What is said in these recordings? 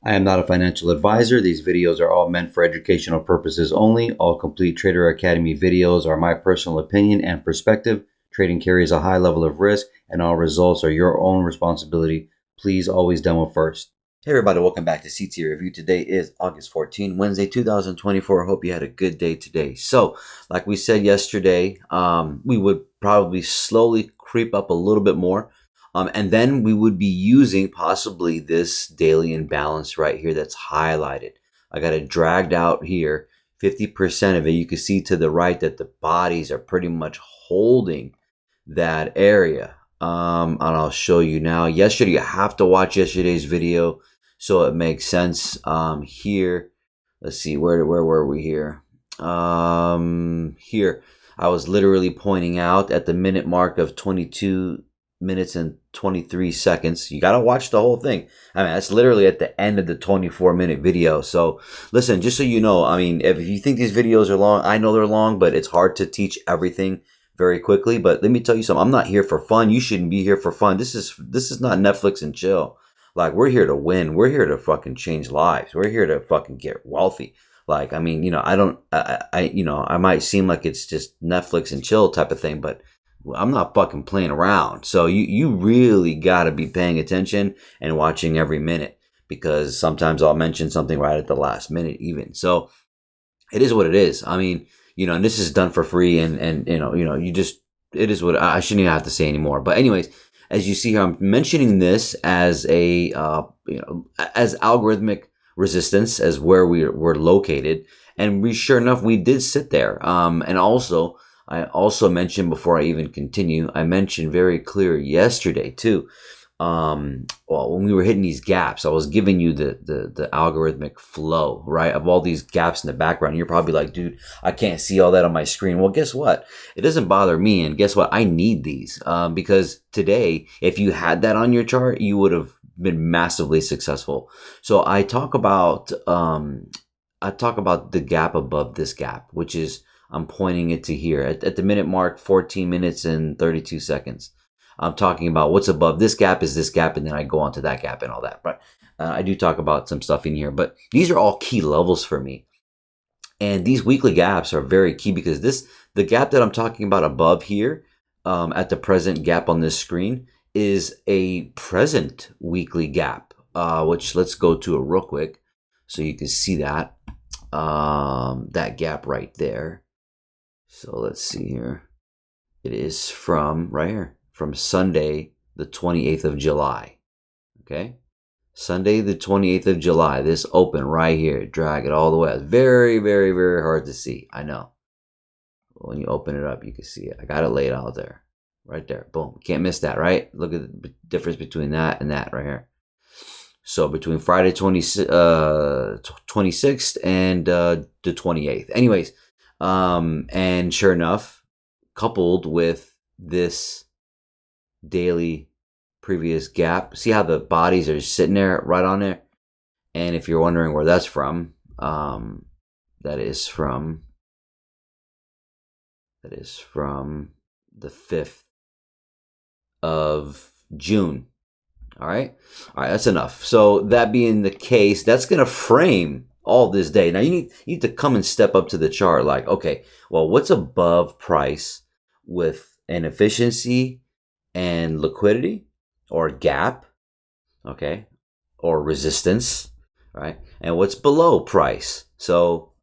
I am not a financial advisor. These videos are all meant for educational purposes only. All complete Trader Academy videos are my personal opinion and perspective. Trading carries a high level of risk, and all results are your own responsibility. Please always demo first. Hey everybody, welcome back to CT Review. Today is August 14, Wednesday, 2024. I hope you had a good day today. So, like we said yesterday, we would probably slowly creep up a little bit more. And then we would be using possibly this daily imbalance right here that's highlighted. I got it dragged out here, 50% of it. You can see to the right that the bodies are pretty much holding that area. And I'll show you now. Yesterday, you have to watch yesterday's video so it makes sense. Here, let's see, where were we here? Here, I was literally pointing out at the minute mark of 22 minutes and 23 seconds. You got to watch the whole thing. I mean, that's literally at the end of the 24-minute video. So listen, just so you know, I mean, if you think these videos are long, I know they're long, but it's hard to teach everything very quickly. But let me tell you something. I'm not here for fun. You shouldn't be here for fun. This is not Netflix and chill. Like, we're here to win. We're here to fucking change lives. We're here to fucking get wealthy. Like, I mean, you know, I might seem like it's just Netflix and chill type of thing, but I'm not fucking playing around. So you really got to be paying attention and watching every minute, because sometimes I'll mention something right at the last minute even. So it is what it is. I mean, you know, and this is done for free, and you just, it is what, I shouldn't even have to say anymore. But anyways, as you see here, I'm mentioning this as a as algorithmic resistance, as where we're located, and sure enough we did sit there. And also, I also mentioned, before I even continue, I mentioned very clear yesterday too. Well, when we were hitting these gaps, I was giving you the algorithmic flow, right, of all these gaps in the background. You're probably like, dude, I can't see all that on my screen. Well, guess what? It doesn't bother me, and guess what? I need these, because today, if you had that on your chart, you would have been massively successful. So I talk about the gap above this gap, which is, I'm pointing it to here at the minute mark, 14 minutes and 32 seconds. I'm talking about what's above this gap is this gap, and then I go on to that gap and all that. But I do talk about some stuff in here, but these are all key levels for me. And these weekly gaps are very key, because the gap that I'm talking about above here, at the present gap on this screen, is a present weekly gap, which let's go to it real quick so you can see that, that gap right there. So let's see here. It is from right here, from Sunday, the 28th of July. Okay? Sunday, the 28th of July. This open right here. Drag it all the way. It's very, very, very hard to see. I know. When you open it up, you can see it. I got it laid out there. Right there. Boom. Can't miss that, right? Look at the difference between that and that right here. So between Friday 26th and the 28th. Anyways, and sure enough, coupled with this daily previous gap, see how the bodies are sitting there right on there? And if you're wondering where that's from, that is from the 5th of June. All right, that's enough. So that being the case, that's going to frame all this day. Now you need to come and step up to the chart. Like, okay, well, what's above price with an efficiency and liquidity, or gap, okay, or resistance, right? And what's below price? So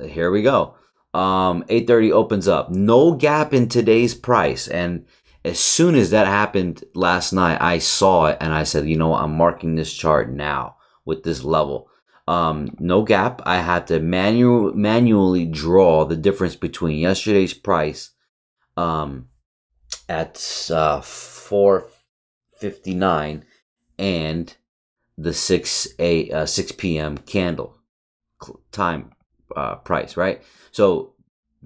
here we go. 8:30 opens up. No gap in today's price, and as soon as that happened last night, I saw it and I said, you know what, I'm marking this chart now with this level. No gap. I had to manually draw the difference between yesterday's price at 4:59 and the 6 p.m. candle time price, right? So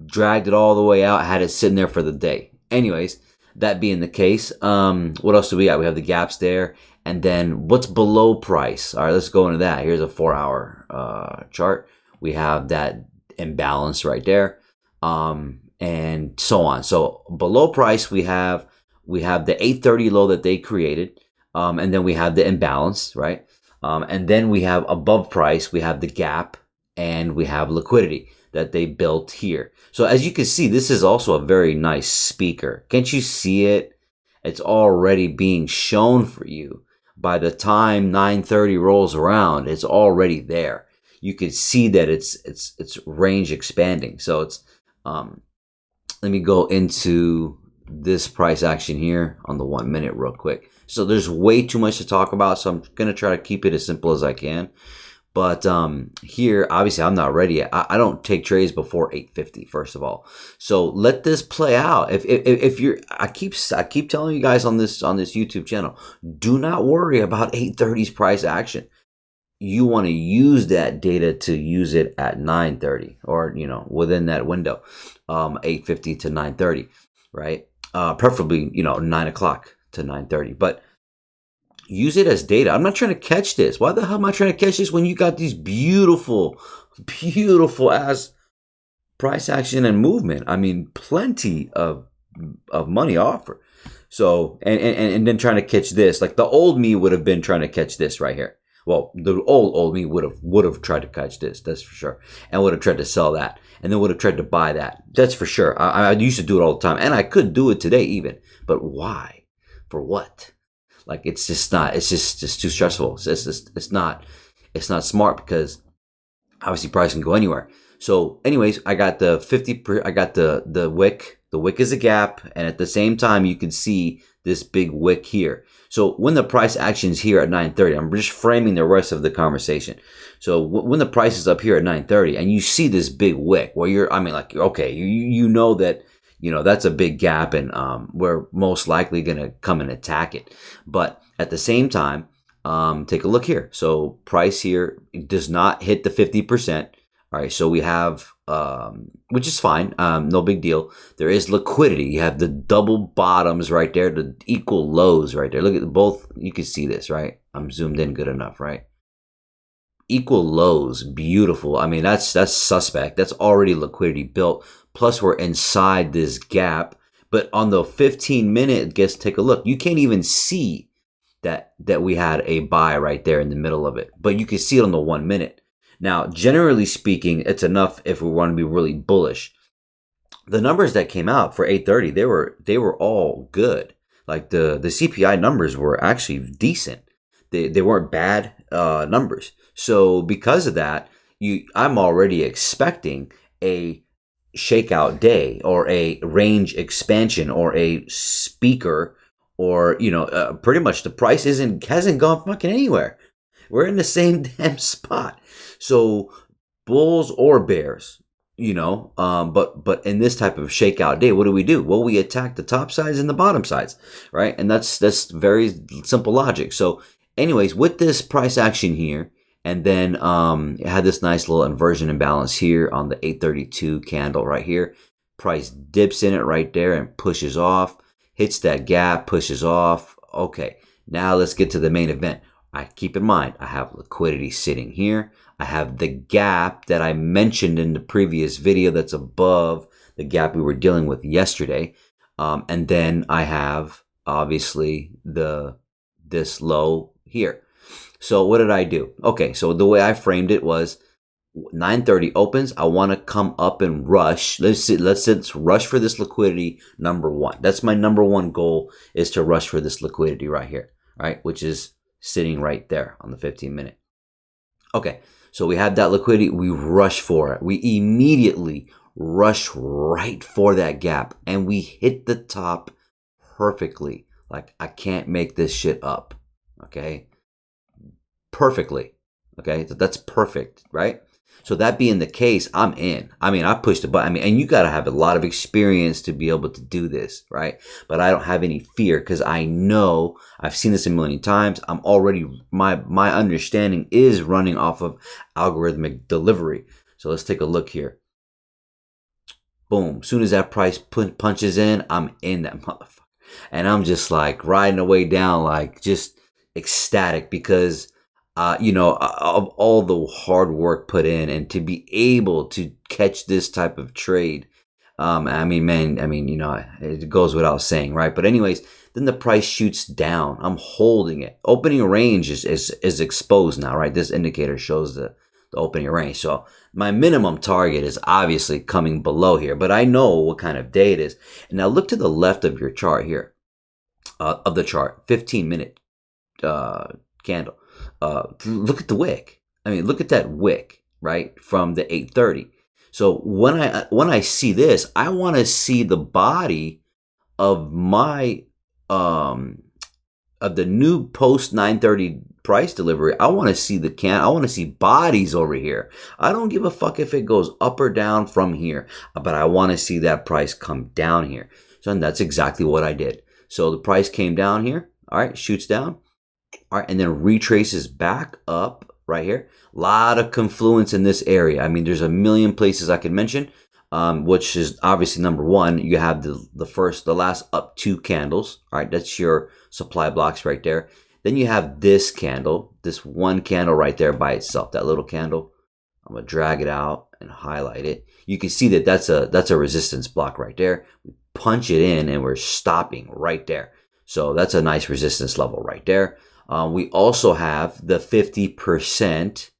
dragged it all the way out, had it sitting there for the day. Anyways, that being the case, what else do we got? We have the gaps there, and then what's below price? All right, let's go into that. Here's a 4-hour chart. We have that imbalance right there, and so on. So below price, we have the 8:30 low that they created, and then we have the imbalance, right? And then we have above price, we have the gap, and we have liquidity that they built here. So as you can see, this is also a very nice speaker. Can't you see it? It's already being shown for you. By the time 9:30 rolls around, it's already there. You can see that it's range expanding. So it's let me go into this price action here on the 1 minute real quick. So there's way too much to talk about, so I'm going to try to keep it as simple as I can. But here, obviously, I'm not ready yet. I don't take trades before 8:50. First of all, so let this play out. If you're, I keep telling you guys on this YouTube channel, do not worry about 8:30's price action. You want to use that data to use it at 9:30, or within that window, 8:50 to 9:30, right? Preferably 9 o'clock to 9:30, but use it as data. I'm not trying to catch this. Why the hell am I trying to catch this when you got these beautiful, beautiful ass price action and movement? I mean, plenty of money offer. So and then trying to catch this, like the old me would have been trying to catch this right here. Well, the old me would have tried to catch this, that's for sure, and would have tried to sell that, and then would have tried to buy that. That's for sure. I used to do it all the time, and I could do it today even. But why? For what? Like it's just not. It's just too stressful. It's not smart, because obviously price can go anywhere. So, anyways, I got the 50. I got the wick. The wick is a gap, and at the same time, you can see this big wick here. So when the price action is here at 9:30, I'm just framing the rest of the conversation. So when the price is up here at 9:30, and you see this big wick, where okay, you know that. That's a big gap, and we're most likely going to come and attack it. But at the same time, take a look here. So price here does not hit the 50%. All right, so we have, which is fine, no big deal. There is liquidity. You have the double bottoms right there, the equal lows right there. Look at both. You can see this, right? I'm zoomed in good enough, right? Equal lows, beautiful. I mean, that's suspect. That's already liquidity built. Plus, we're inside this gap. But on the 15-minute, take a look. You can't even see that we had a buy right there in the middle of it. But you can see it on the 1 minute. Now, generally speaking, it's enough if we want to be really bullish. The numbers that came out for 8:30, they were all good. Like the CPI numbers were actually decent. They weren't bad numbers. So because of that, I'm already expecting a shakeout day, or a range expansion, or a speaker, or pretty much the price hasn't gone fucking anywhere. We're in the same damn spot. So bulls or bears, but in this type of shakeout day, what do? Well, we attack the top sides and the bottom sides, right? And that's very simple logic. So anyways, with this price action here, and then it had this nice little inversion imbalance here on the 832 candle right here. Price dips in it right there and pushes off, hits that gap, pushes off. Okay, now let's get to the main event. I keep in mind, I have liquidity sitting here. I have the gap that I mentioned in the previous video that's above the gap we were dealing with yesterday. And then I have, obviously, this low here. So what did I do? Okay, so the way I framed it was 9:30 opens. I want to come up and rush. Let's rush for this liquidity, number one. That's my number one goal, is to rush for this liquidity right here, right? Which is sitting right there on the 15-minute. Okay, so we have that liquidity. We rush for it. We immediately rush right for that gap, and we hit the top perfectly. Like, I can't make this shit up. Okay, perfectly. Okay, so that's perfect, right? So that being the case, I'm in. I mean, I pushed the button. And you got to have a lot of experience to be able to do this, right? But I don't have any fear, because I know I've seen this a million times. I'm already, my understanding is running off of algorithmic delivery. So let's take a look here. Boom. Soon as that price punches in, I'm in that motherfucker. And I'm just like riding the way down, like just ecstatic, because of all the hard work put in, and to be able to catch this type of trade, I mean, man, I mean, it goes without saying, right? But anyways, then the price shoots down. I'm holding it. Opening range is exposed now, right? This indicator shows the opening range. So my minimum target is obviously coming below here, but I know what kind of day it is. And now look to the left of your chart here, of the chart, 15-minute candle. Look at the wick. I mean, look at that wick, right, from the 8:30. So when I see this, I want to see the body of my of the new post 9:30 price delivery. I want to see I want to see bodies over here. I don't give a fuck if it goes up or down from here, but I want to see that price come down here. So and that's exactly what I did. So the price came down here. All right, shoots down. All right, and then retraces back up right here. A lot of confluence in this area. I mean, there's a million places I could mention, which is obviously number one. You have the last up two candles. All right, that's your supply blocks right there. Then you have this candle, this one candle right there by itself, that little candle. I'm gonna drag it out and highlight it. You can see that that's a resistance block right there. We punch it in and we're stopping right there. So that's a nice resistance level right there. We also have the 50%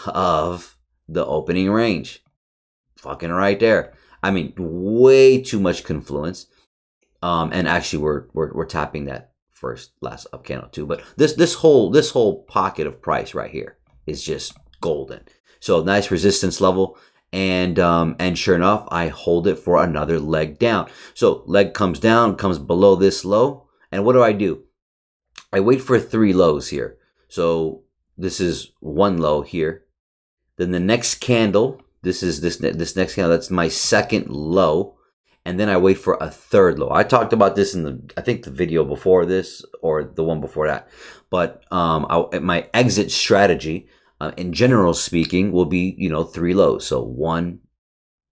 of the opening range. Fucking right there. I mean, way too much confluence. And actually we're tapping that last up candle too. But this whole pocket of price right here is just golden. So nice resistance level. And sure enough, I hold it for another leg down. So leg comes down, comes below this low. And what do? I wait for 3 lows here. So this is one low here. Then the next candle, this next candle, that's my second low. And then I wait for a third low. I talked about this in I think the video before this or the one before that. But my exit strategy, in general speaking, will be, 3 lows. So 1,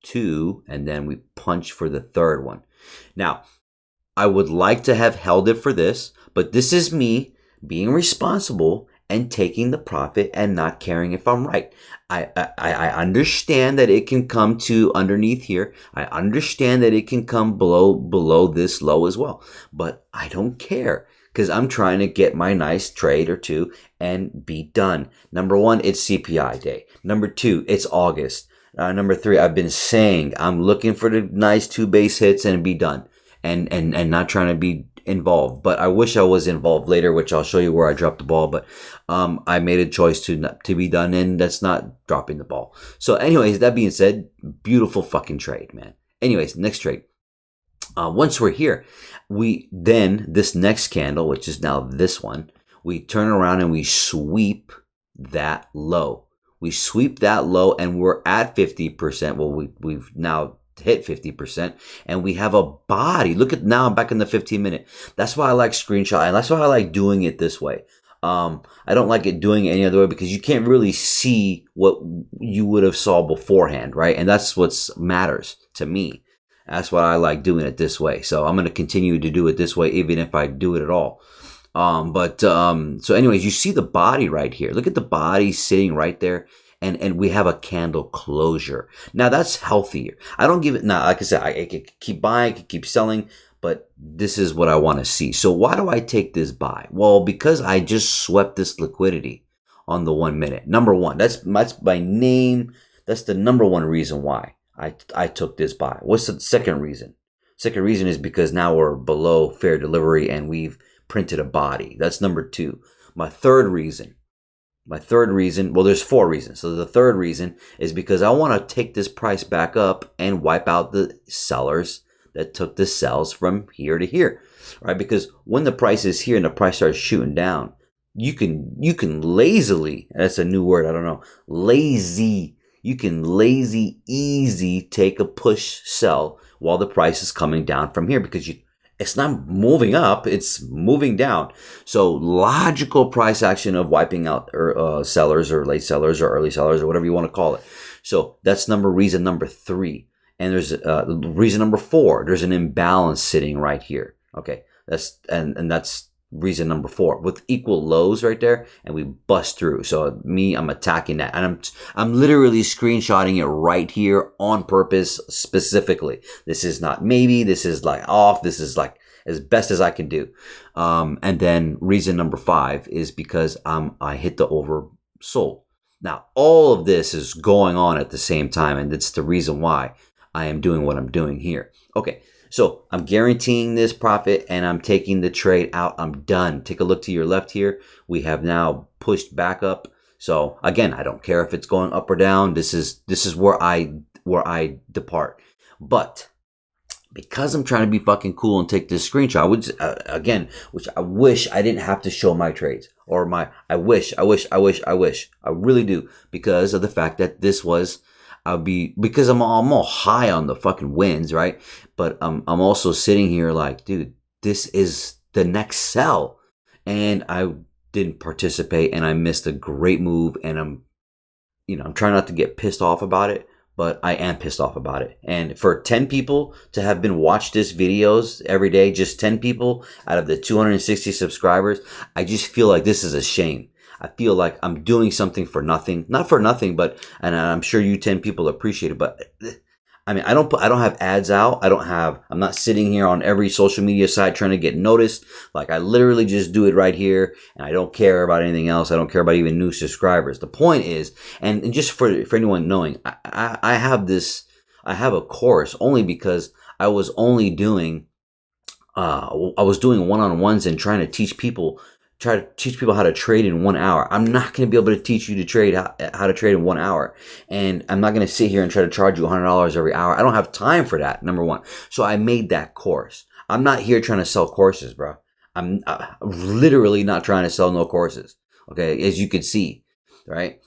2, and then we punch for the third one. Now, I would like to have held it for this, but this is me being responsible and taking the profit and not caring if I'm right. I understand that it can come to underneath here. I understand that it can come below this low as well, but I don't care because I'm trying to get my nice trade or two and be done. Number one, it's CPI day. Number two, it's August. Number three, I've been saying I'm looking for the nice 2 base hits and be done. And not trying to be involved, but I wish I was involved later, which I'll show you where I dropped the ball. But I made a choice to be done, and that's not dropping the ball. So, anyways, that being said, beautiful fucking trade, man. Anyways, next trade. Once we're here, this next candle, which is now this one, we turn around and we sweep that low. We sweep that low, and we're at 50%. Well, we've now hit 50%, and we have a body. Look at now, I'm back in the 15-minute. That's why I like screenshot, and that's why I like doing it this way. I don't like it doing it any other way because you can't really see what you would have saw beforehand, right? And that's what matters to me. That's why I like doing it this way. So I'm going to continue to do it this way, even if I do it at all. So anyways, you see the body right here. Look at the body sitting right there. And we have a candle closure. Now that's healthier. I don't give it now. Like I said, I could keep buying, I could keep selling, but this is what I want to see. So why do I take this buy? Well, because I just swept this liquidity on the 1 minute. Number one, that's my name. That's the number one reason why I took this buy. What's the second reason? Second reason is because now we're below fair delivery and we've printed a body. That's number two. My third reason, well, there's 4 reasons. So the third reason is because I want to take this price back up and wipe out the sellers that took the sells from here to here, right? Because when the price is here and the price starts shooting down, you can lazily, that's a new word, I don't know, you can easy take a push sell while the price is coming down from here because it's not moving up, it's moving down. So logical price action of wiping out sellers or late sellers or early sellers or whatever you want to call it. So that's reason number 3. And there's reason number 4. There's an imbalance sitting right here. Okay, that's reason number 4 with equal lows right there, and we bust through. So I'm attacking that, and I'm literally screenshotting it right here on purpose specifically. This is not maybe, this is like off, this is like as best as I can do. And then reason number 5 is because I hit the oversold. Now all of this is going on at the same time, and it's the reason why I am doing what I'm doing here. Okay, so I'm guaranteeing this profit, and I'm taking the trade out. I'm done. Take a look to your left here. We have now pushed back up. So again, I don't care if it's going up or down. This is where I depart. But because I'm trying to be fucking cool and take this screenshot, which which I wish I didn't have to show my trades, or I wish, I really do, because of the fact that this was, because I'm all high on the fucking wins, right? But I'm also sitting here like, dude, this is the next sell, and I didn't participate, and I missed a great move, and I'm trying not to get pissed off about it, but I am pissed off about it. And for 10 people to have been watched this videos every day, just 10 people out of the 260 subscribers, I just feel like this is a shame. I feel like I'm doing something for nothing. Not for nothing, but, and I'm sure you 10 people appreciate it, but I mean, I don't have ads out. I'm not sitting here on every social media site trying to get noticed. Like, I literally just do it right here, and I don't care about anything else. I don't care about even new subscribers. The point is, and just for anyone knowing, I have a course only because I was only doing, one-on-ones and try to teach people how to trade in 1 hour. I'm not going to be able to teach you to trade how to trade in 1 hour. And I'm not going to sit here and try to charge you $100 every hour. I don't have time for that, number one. So I made that course. I'm not here trying to sell courses, bro. I'm literally not trying to sell no courses. Okay, as you can see, right?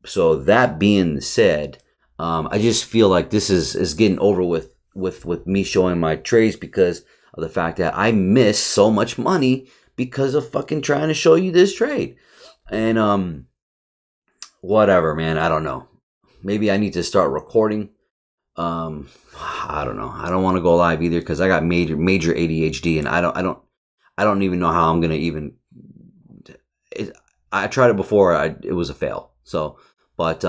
So that being said, I just feel like this is getting over with me showing my trades, because of the fact that I miss so much money because of fucking trying to show you this trade. And whatever, man, I don't know. Maybe I need to start recording. I don't know. I don't want to go live either, because I got major ADHD, and I don't even know how I'm gonna even. I tried it before. It was a fail. So, but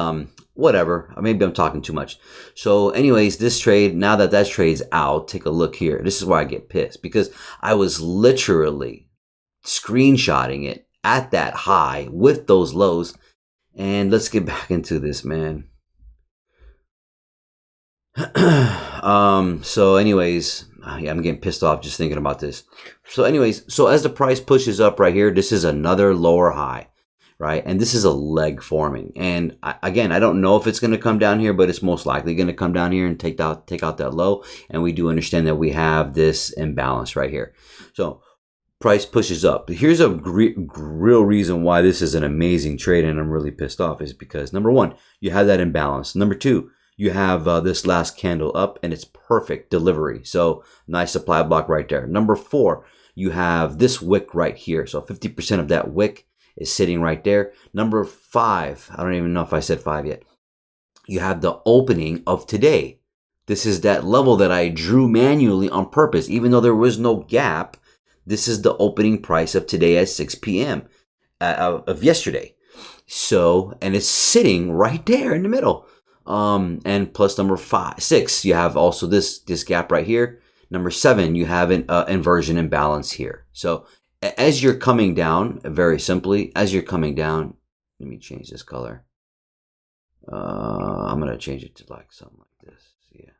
whatever. Maybe I'm talking too much. So, anyways, this trade, now that trade's out, take a look here. This is why I get pissed, because I was literally screenshotting it at that high with those lows. And let's get back into this, man. So anyways, yeah, I'm getting pissed off just thinking about this. So anyways, so as the price pushes up right here, this is another lower high, right? And this is a leg forming. And again, I don't know if it's going to come down here, but it's most likely going to come down here and take out that low. And we do understand that we have this imbalance right here. So price pushes up. Here's a real reason why this is an amazing trade, and I'm really pissed off, is because number one, you have that imbalance. Number two, you have this last candle up, and it's perfect delivery. So nice supply block right there. Number four, you have this wick right here. So 50% of that wick is sitting right there. Number five, I don't even know if I said 5 yet. You have the opening of today. This is that level that I drew manually on purpose, even though there was no gap. This is the opening price of today at 6 p.m. Of yesterday. So, and it's sitting right there in the middle. And plus number 6, you have also this gap right here. Number 7, you have an inversion imbalance here. So as you're coming down, very simply, as you're coming down, let me change this color. I'm going to change it to like something like this. Yeah.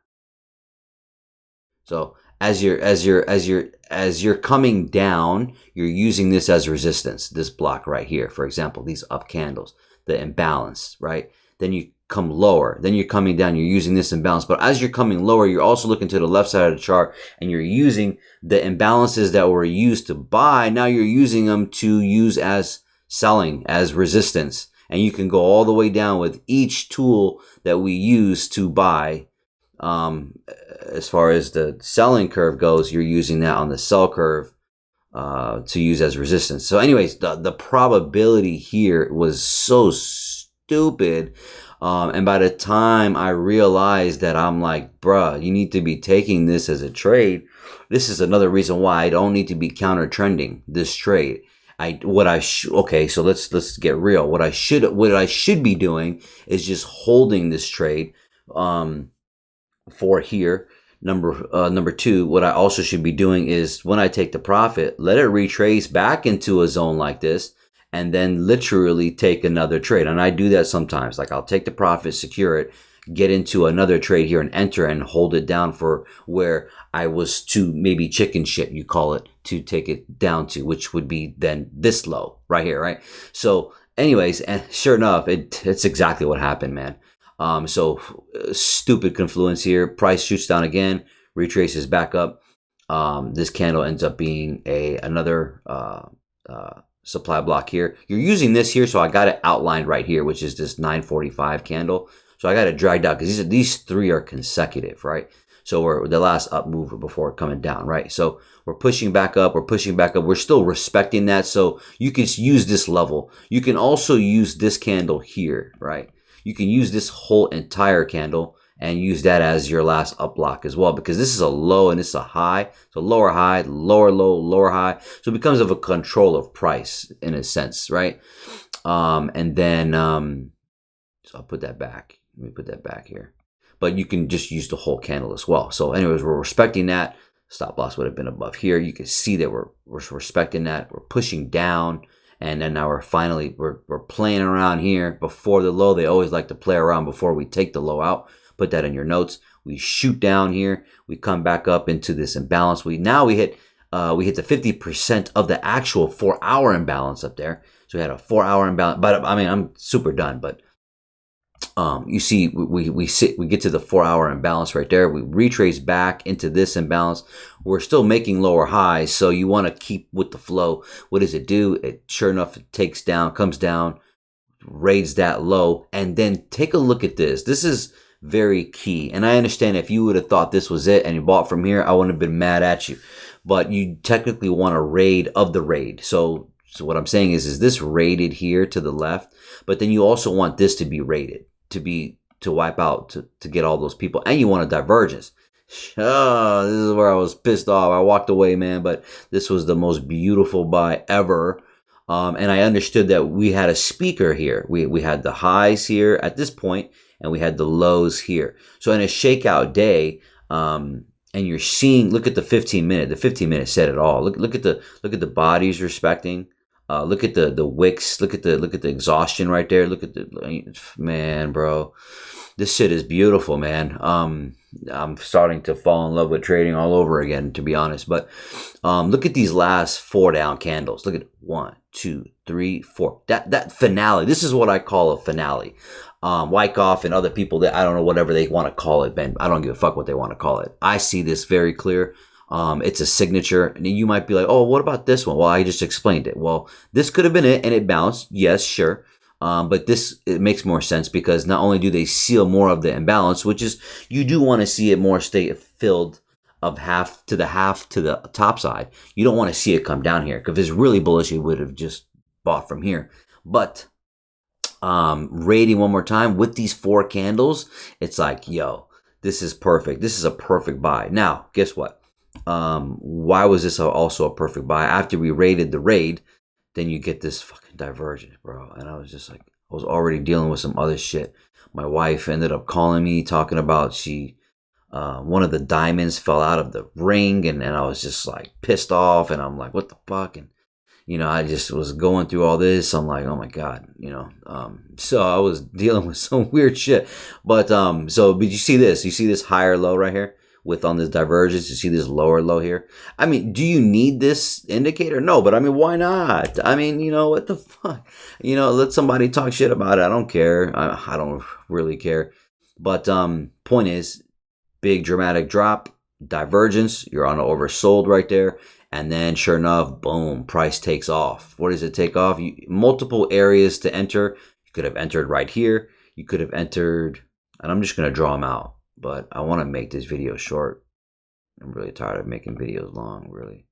So as you're coming down, you're using this as resistance, this block right here. For example, these up candles, the imbalance, right? Then you come lower, then you're coming down, you're using this imbalance. But as you're coming lower, you're also looking to the left side of the chart, and you're using the imbalances that were used to buy. Now you're using them to use as selling, as resistance. And you can go all the way down with each tool that we use to buy. As far as the selling curve goes, you're using that on the sell curve to use as resistance. So anyways, the probability here was so stupid. And by the time I realized that, I'm like, bruh, you need to be taking this as a trade. This is another reason why I don't need to be counter trending this trade. Okay, so let's get real. What I should be doing is just holding this trade for here. Number two, what I also should be doing is, when I take the profit, let it retrace back into a zone like this, and then literally take another trade. And I do that sometimes. Like, I'll take the profit, secure it, get into another trade here and enter and hold it down for where I was to maybe chicken shit, you call it, to take it down to, which would be then this low right here, right? So anyways, and sure enough, it's exactly what happened, man. Stupid confluence here. Price shoots down again, retraces back up. This candle ends up being another supply block here. You're using this here, so I got it outlined right here, which is this 945 candle. So I got it dragged out because these three are consecutive, right? So we're the last up move before coming down, right? So we're pushing back up. We're pushing back up. We're still respecting that. So you can use this level. You can also use this candle here, right? You can use this whole entire candle and use that as your last up block as well, because this is a low and this is a high. So lower high, lower low, lower high. So it becomes of a control of price in a sense, right? And then so I'll put that back. Let me put that back here. But you can just use the whole candle as well. So anyways, we're respecting that. Stop loss would have been above here. You can see that we're respecting that. We're pushing down. And then now we're playing around here before the low. They always like to play around before we take the low out. Put that in your notes. We shoot down here. We come back up into this imbalance. We hit the 50% of the actual 4-hour imbalance up there. So we had a 4-hour imbalance. But I mean, I'm super done. But you see, we get to the 4-hour imbalance right there. We retrace back into this imbalance. We're still making lower highs, so you want to keep with the flow. What does it do? It sure enough, it takes down, comes down, raids that low, and then take a look at this. This is very key. And I understand if you would have thought this was it and you bought from here, I wouldn't have been mad at you. But you technically want a raid of the raid. So what I'm saying is this raided here to the left, but then you also want this to be raided, to wipe out, to get all those people, and you want a divergence. Oh, this is where I was pissed off. I walked away, man, but this was the most beautiful buy ever. And I understood that we had a speaker here. We had the highs here at this point, and we had the lows here. So in a shakeout day, and you're seeing, look at the 15-minute. The 15-minute said it all. Look at the bodies respecting. Look at the wicks. Look at the exhaustion right there. Look at man, bro. This shit is beautiful, man. I'm starting to fall in love with trading all over again, to be honest. But look at these last 4 down candles. Look at 1, 2, 3, 4. That finale. This is what I call a finale. Wyckoff and other people, that I don't know, whatever they want to call it, Ben. I don't give a fuck what they want to call it. I see this very clear. It's a signature, and you might be like, oh, what about this one? Well, I just explained it. Well, this could have been it, and it bounced. Yes, sure. But it makes more sense because not only do they seal more of the imbalance, which is, you do want to see it more stay filled of half to the top side. You don't want to see it come down here, because if it's really bullish, you would have just bought from here. But rating one more time with these 4 candles, it's like, yo, this is perfect. This is a perfect buy. Now, guess what? Why was this also a perfect buy? After we rated the raid, then you get this fucking divergence, bro. And I was just like, I was already dealing with some other shit. My wife ended up calling me, talking about one of the diamonds fell out of the ring, and I was just like pissed off, and I'm like, what the fuck? And I just was going through all this. I'm like, oh my God, so I was dealing with some weird shit. But but you see this? You see this higher low right here on this divergence? You see this lower low here? I mean, do you need this indicator? No, but I mean, why not? I mean, what the fuck? Let somebody talk shit about it. I don't care. I don't really care. But point is, big dramatic drop, divergence. You're on an oversold right there. And then sure enough, boom, price takes off. What does it take off? Multiple areas to enter. You could have entered right here. You could have entered, and I'm just going to draw them out. But I want to make this video short. I'm really tired of making videos long, really.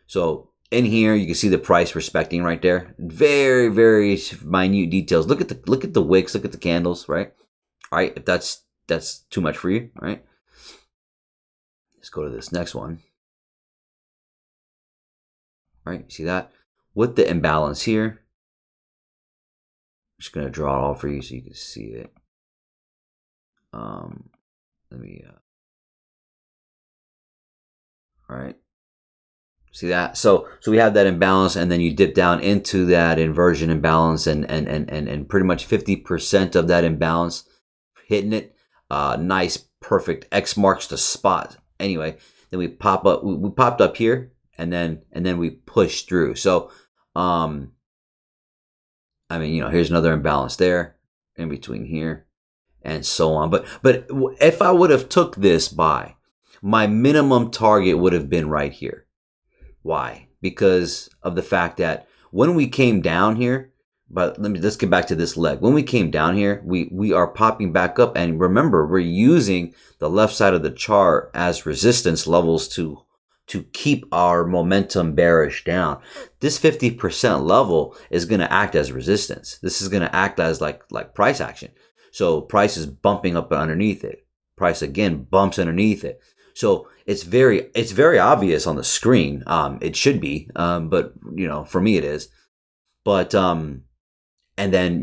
So in here, you can see the price respecting right there. Very, very minute details. Look at the wicks. Look at the candles, right? All right, if that's too much for you, right? Let's go to this next one. All right, see that? With the imbalance here, I'm just gonna draw it all for you so you can see it. Let me. All right. See that? So we have that imbalance, and then you dip down into that inversion imbalance, and pretty much 50% of that imbalance hitting it. Nice, perfect. X marks the spot. Anyway, then we pop up. We popped up here, and then we push through. So, I mean, here's another imbalance there, in between here, and so on. But if I would have took this buy, my minimum target would have been right here. Why? Because of the fact that when we came down here, but let's get back to this leg. When we came down here, we are popping back up, and remember, we're using the left side of the chart as resistance levels to keep our momentum bearish down. This 50% level is going to act as resistance. This is going to act as like price action. So price is bumping up underneath it. Price again bumps underneath it. So it's very obvious on the screen. It should be, but for me it is. But and then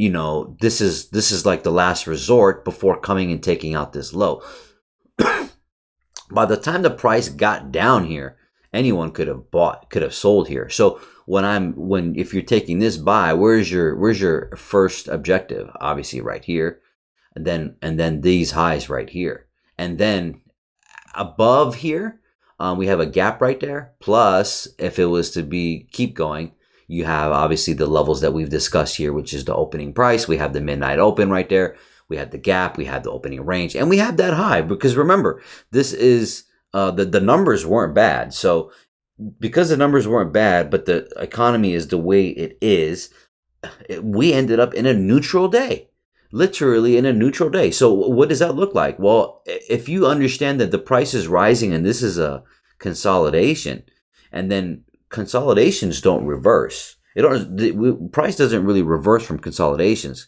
this is like the last resort before coming and taking out this low. By the time the price got down here, anyone could have bought, could have sold here. So if you're taking this buy, where's your first objective? Obviously right here, and then these highs right here, and then above here, we have a gap right there. Plus, if it was to keep going, you have obviously the levels that we've discussed here, which is the opening price. We have the midnight open right there. We have the gap. We have the opening range, and we have that high. Because remember, this is the numbers weren't bad. So because the numbers weren't bad, but the economy is the way it is, we ended up in a neutral day. Literally in a neutral day. So what does that look like? Well, if you understand that the price is rising and this is a consolidation, and then consolidations don't reverse. Price doesn't really reverse from consolidations.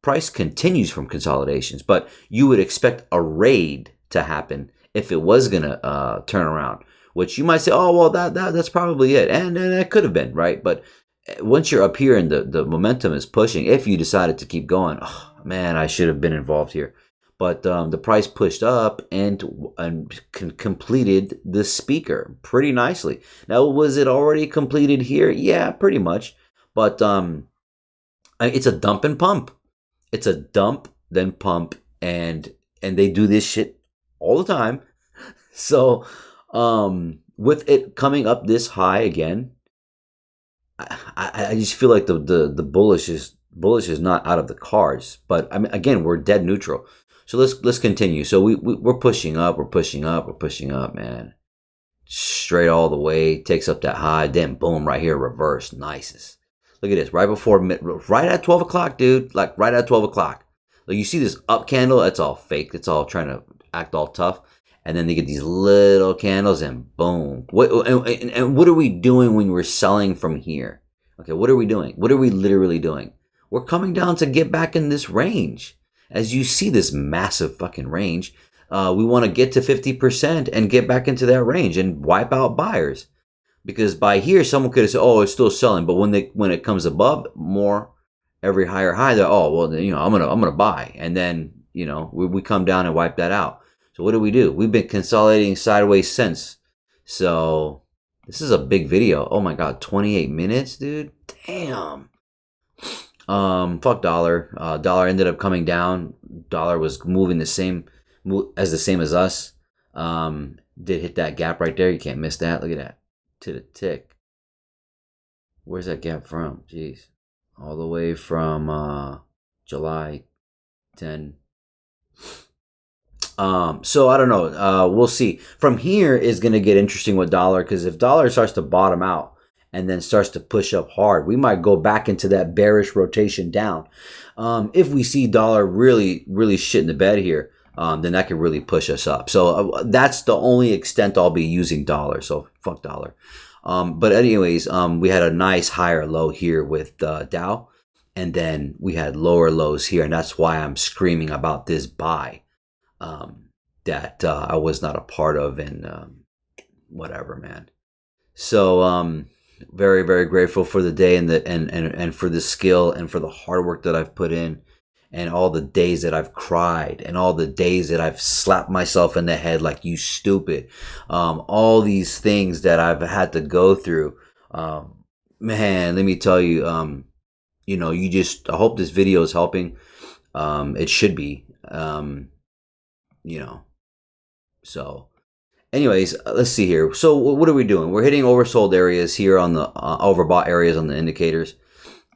Price continues from consolidations, but you would expect a raid to happen if it was gonna turn around. Which you might say, oh well, that's probably it, and that could have been right, but once you're up here and the momentum is pushing, if you decided to keep going, oh man, I should have been involved here. But the price pushed up and completed the speaker pretty nicely. Now, was it already completed here? Yeah, pretty much. But it's a dump and pump. It's a dump, then pump, and they do this shit all the time. So with it coming up this high again, I just feel like the bullish is not out of the cards. But I mean, again, we're dead neutral. So let's continue. So we're pushing up, man. Straight all the way, takes up that high, then boom, right here, reverse, nice. Look at this, right at 12 o'clock, dude. Like right at 12 o'clock. Like you see this up candle, that's all fake. It's all trying to act all tough. And then they get these little candles and boom. And what are we doing when we're selling from here? Okay, what are we doing? What are we literally doing? We're coming down to get back in this range. As you see this massive fucking range, we want to get to 50% and get back into that range and wipe out buyers. Because by here, someone could have said, oh, it's still selling. But when it comes above more, every higher high, they're, oh, well, I'm gonna buy. And then, we come down and wipe that out. So what do? We've been consolidating sideways since. So this is a big video. Oh my God, 28 minutes, dude. Damn. Fuck dollar. Dollar ended up coming down. Dollar was moving the same as us. Did hit that gap right there. You can't miss that. Look at that. To the tick. Where's that gap from? Jeez. All the way from July 10. So I don't know. We'll see. From here is going to get interesting with dollar, because if dollar starts to bottom out and then starts to push up hard, we might go back into that bearish rotation down. If we see dollar really, really shit in the bed here, then that could really push us up. So that's the only extent I'll be using dollar. So fuck dollar. But anyways, we had a nice higher low here with Dow, and then we had lower lows here, and that's why I'm screaming about this buy that I was not a part of, and whatever, man. So very very grateful for the day and and for the skill and for the hard work that I've put in, and all the days that I've cried, and all the days that I've slapped myself in the head like, you stupid. All these things that I've had to go through. Man, let me tell you, I hope this video is helping. It should be, you know, so anyways, let's see here. So what are we doing? We're hitting oversold areas here on the overbought areas on the indicators.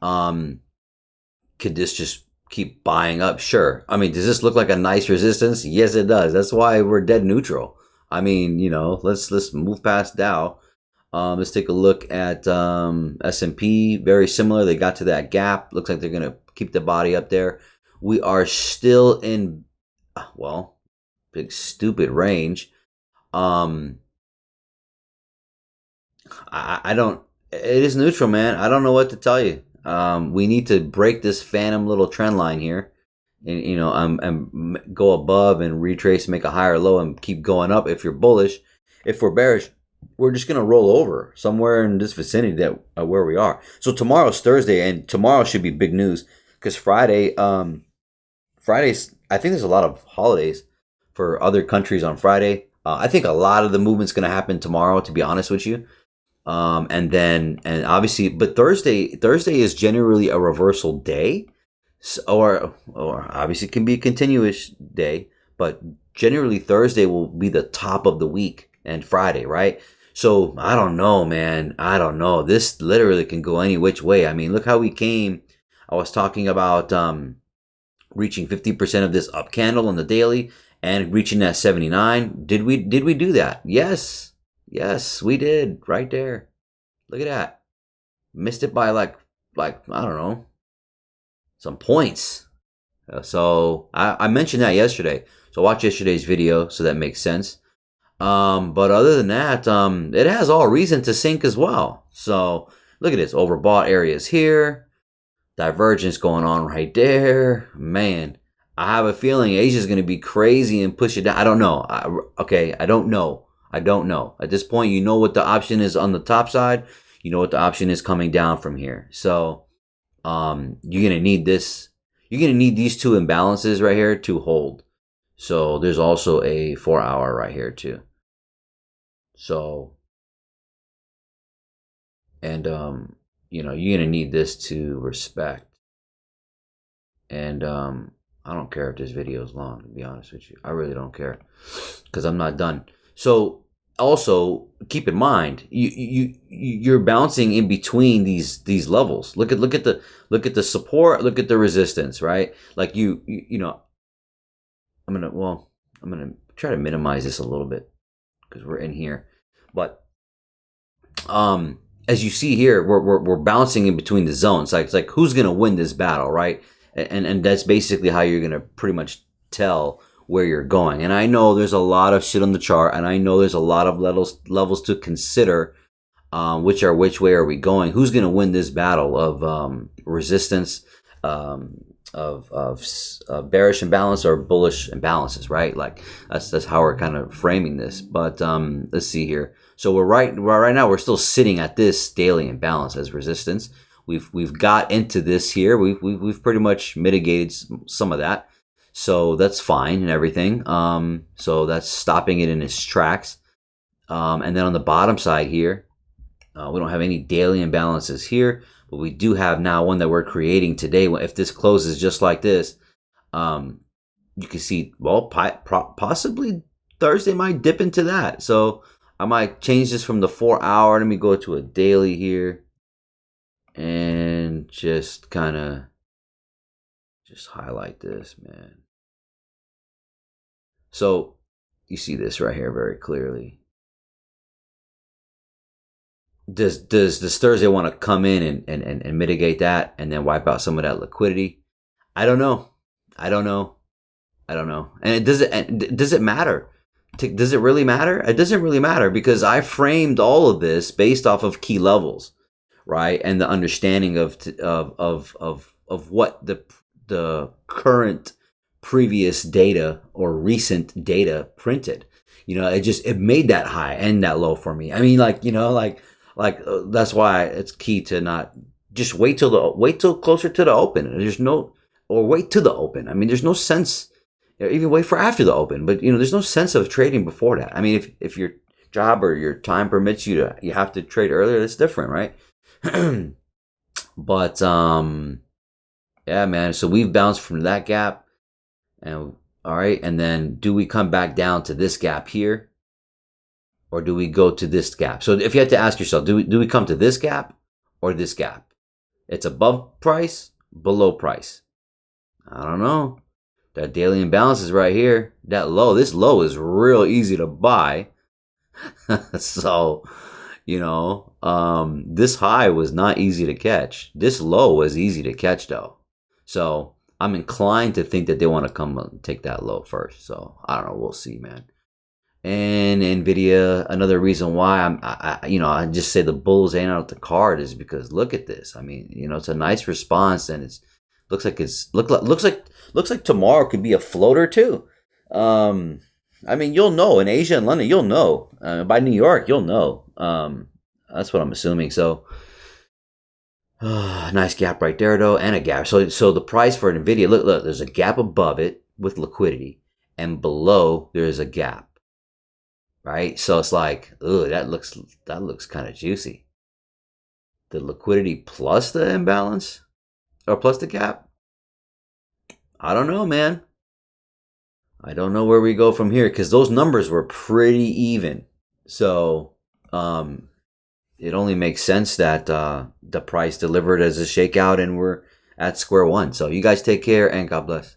Could this just keep buying up? Sure. I mean, does this look like a nice resistance? Yes, it does. That's why we're dead neutral. I mean, let's move past Dow. Let's take a look at S&P. Very similar. They got to that gap. Looks like they're going to keep the body up there. We are still in, well, big stupid range. I don't, it is neutral, man. I don't know what to tell you. We need to break this phantom little trend line here, and and go above and retrace, make a higher low, and keep going up. If you're bullish, if we're bearish, we're just gonna roll over somewhere in this vicinity that where we are. So tomorrow's Thursday, and tomorrow should be big news because Friday, Fridays, I think there's a lot of holidays for other countries on Friday. I think a lot of the movement's gonna happen tomorrow, to be honest with you. And obviously, but Thursday is generally a reversal day, or obviously it can be a continuous day, but generally Thursday will be the top of the week, and Friday, right? So I don't know, man. I don't know. This literally can go any which way. I mean, look how we came. I was talking about reaching 50% of this up candle on the daily and reaching that 79. Did we do that? Yes, we did, right there. Look at that. Missed it by like I don't know, some points. So I mentioned that yesterday. So watch yesterday's video, so that makes sense. But other than that, it has all reason to sink as well. So look at this, overbought areas here, divergence going on right there. Man, I have a feeling Asia's going to be crazy and push it down. I don't know. I don't know. I don't know. At this point, you know what the option is on the top side. You know what the option is coming down from here. So you're going to need this. You're going to need these two imbalances right here to hold. So there's also a 4-hour right here too. So, and you're going to need this to respect. And I don't care if this video is long, to be honest with you. I really don't care, because I'm not done. So also keep in mind, you're bouncing in between these levels. Look at the support, look at the resistance, right? Like I'm gonna try to minimize this a little bit because we're in here, but as you see here, we're bouncing in between the zones. Like it's like, who's gonna win this battle, right? And that's basically how you're gonna pretty much tell where you're going. And I know there's a lot of shit on the chart, and I know there's a lot of levels to consider, which way are we going? Who's going to win this battle of resistance, of bearish imbalance or bullish imbalances, right? Like that's how we're kind of framing this. But let's see here. So right now we're still sitting at this daily imbalance as resistance. We've got into this here. We've pretty much mitigated some of that. So that's fine and everything. So that's stopping it in its tracks. And then on the bottom side here, we don't have any daily imbalances here, but we do have now one that we're creating today. If this closes just like this, you can see, well, possibly Thursday might dip into that. So I might change this from the 4-hour. Let me go to a daily here and just kind of just highlight this, man. So you see this right here very clearly. Does this Thursday want to come in and mitigate that and then wipe out some of that liquidity? I don't know. And does it matter? Does it really matter? It doesn't really matter because I framed all of this based off of key levels, right? And the understanding of what the current previous data or recent data printed. It made that high and that low for me. I mean, that's why it's key to not just wait till closer to the open. Or wait to the open. I mean, there's no sense, even wait for after the open. But there's no sense of trading before that. I mean, if your job or your time permits you have to trade earlier, that's different, right? But yeah, man. So we've bounced from that gap, and all right. And then do we come back down to this gap here, or do we go to this gap? So if you had to ask yourself, do we come to this gap or this gap? It's above price, below price. I don't know. That daily imbalance is right here. This low is real easy to buy. So, this high was not easy to catch. This low was easy to catch though. So I'm inclined to think that they want to come and take that low first. So I don't know. We'll see, man. And Nvidia, another reason why I just say the bulls ain't out the card is because look at this. I mean, it's a nice response, and looks like tomorrow could be a floater too. I mean, you'll know in Asia and London, you'll know by New York, you'll know. That's what I'm assuming. So, nice gap right there though, and a gap. So the price for Nvidia, look, there's a gap above it with liquidity, and below there is a gap. Right, so it's like, ooh, that looks kind of juicy. The liquidity plus the imbalance, or plus the gap. I don't know, man. I don't know where we go from here because those numbers were pretty even. So, it only makes sense that the price delivered as a shakeout, and we're at square one. So you guys take care and God bless.